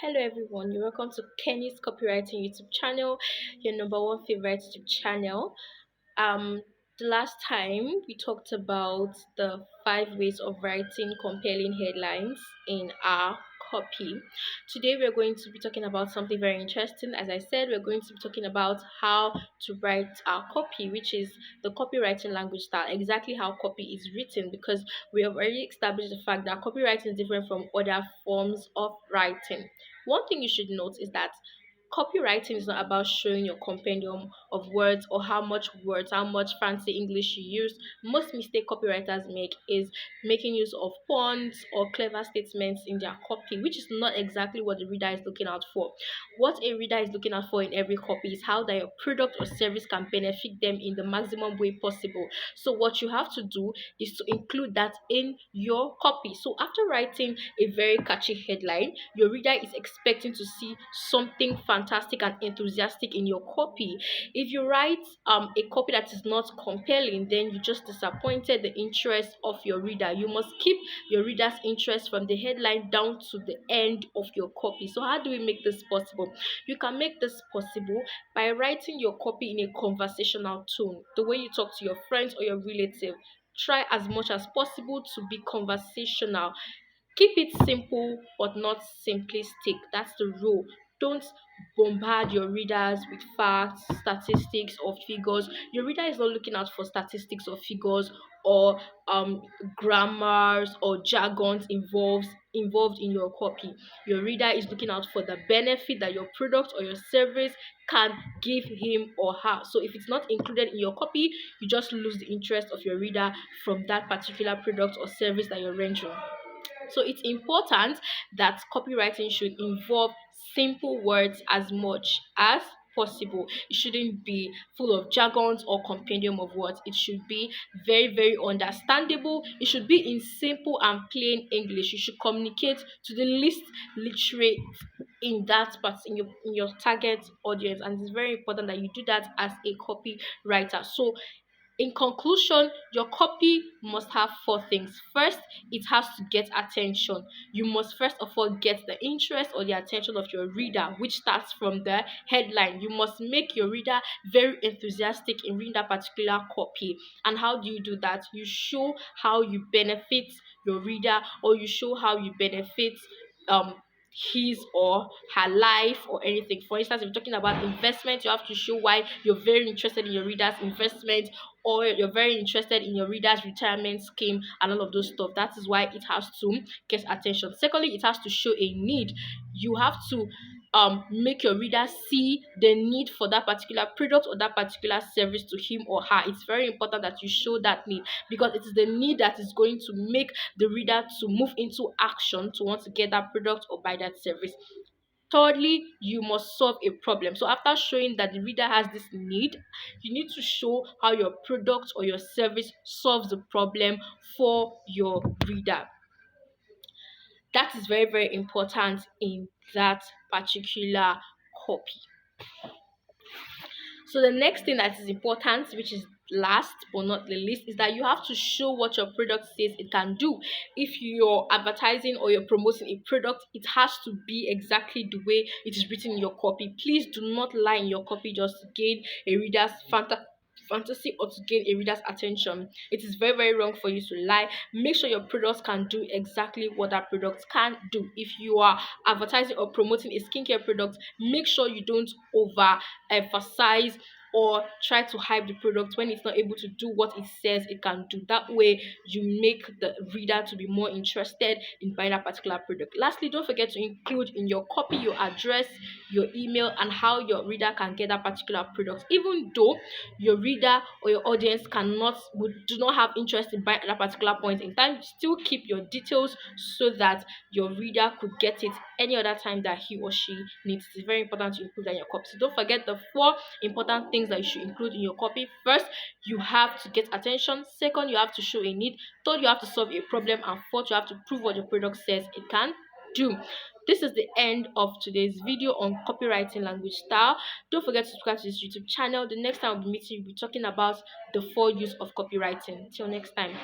Hello everyone, you're welcome to Kenny's Copywriting YouTube channel, your number one favorite YouTube channel. The last time we talked about the 5 ways of writing compelling headlines in our copy. Today we're going to be talking about something very interesting. As I said, we're going to be talking about how to write our copy, which is the copywriting language style, exactly how copy is written, because we have already established the fact that copywriting is different from other forms of writing. One thing you should note is that copywriting is not about showing your compendium of words or how much fancy English you use. Most mistake copywriters make is making use of puns or clever statements in their copy, which is not exactly what the reader is looking out for. What a reader is looking out for in every copy is how that your product or service can benefit them in the maximum way possible. So what you have to do is to include that in your copy. So after writing a very catchy headline, your reader is expecting to see something fantastic and enthusiastic in your copy. If you write a copy that is not compelling, then you just disappointed the interest of your reader. You must keep your reader's interest from the headline down to the end of your copy. So how do we make this possible? You can make this possible by writing your copy in a conversational tone, the way you talk to your friends or your relative. Try as much as possible to be conversational. Keep it simple but not simplistic. That's the rule. Don't bombard your readers with facts, statistics, or figures. Your reader is not looking out for statistics or figures or grammars or jargons involved in your copy. Your reader is looking out for the benefit that your product or your service can give him or her. So if it's not included in your copy, you just lose the interest of your reader from that particular product or service that you're rendering. So it's important that copywriting should involve simple words as much as possible. It shouldn't be full of jargons or compendium of words. It should be very, very understandable. It should be in simple and plain English. You should communicate to the least literate in that part in your target audience, and it's very important that you do that as a copywriter. So in conclusion, your copy must have four things. First, it has to get attention. You must first of all get the interest or the attention of your reader, which starts from the headline. You must make your reader very enthusiastic in reading that particular copy. And how do you do that? You show how you benefit your reader, or you show how you benefit um his or her life or anything. For instance, if you're talking about investment, you have to show why you're very interested in your reader's investment, or you're very interested in your reader's retirement scheme and all of those stuff. That is why it has to get attention. Secondly, it has to show a need. You have to make your reader see the need for that particular product or that particular service to him or her. It's very important that you show that need, because it is the need that is going to make the reader to move into action to want to get that product or buy that service. Thirdly, you must solve a problem. So after showing that the reader has this need, you need to show how your product or your service solves the problem for your reader. That is very, very important in that particular copy. So the next thing that is important, which is last but not the least, is that you have to show what your product says it can do. If you're advertising or you're promoting a product, it has to be exactly the way it is written in your copy. Please do not lie in your copy just to gain a reader's fantasy or to gain a reader's attention. It is very, very wrong for you to lie. Make sure your products can do exactly what that product can do. If you are advertising or promoting a skincare product, make sure you don't over emphasize or try to hype the product when it's not able to do what it says it can do. That way you make the reader to be more interested in buying that particular product. Lastly, don't forget to include in your copy your address, your email, and how your reader can get that particular product. Even though your reader or your audience do not have interest in buying at that particular point in time, still keep your details so that your reader could get it any other time that he or she needs. It's very important to include that in your copy. So don't forget the four important things that you should include in your copy. First, you have to get attention. Second, you have to show a need. Third, you have to solve a problem. And fourth, you have to prove what your product says it can do. This is the end of today's video on copywriting language style. Don't forget to subscribe to this YouTube channel. The next time I'll be meeting you, we'll be talking about the four use of copywriting. Till next time.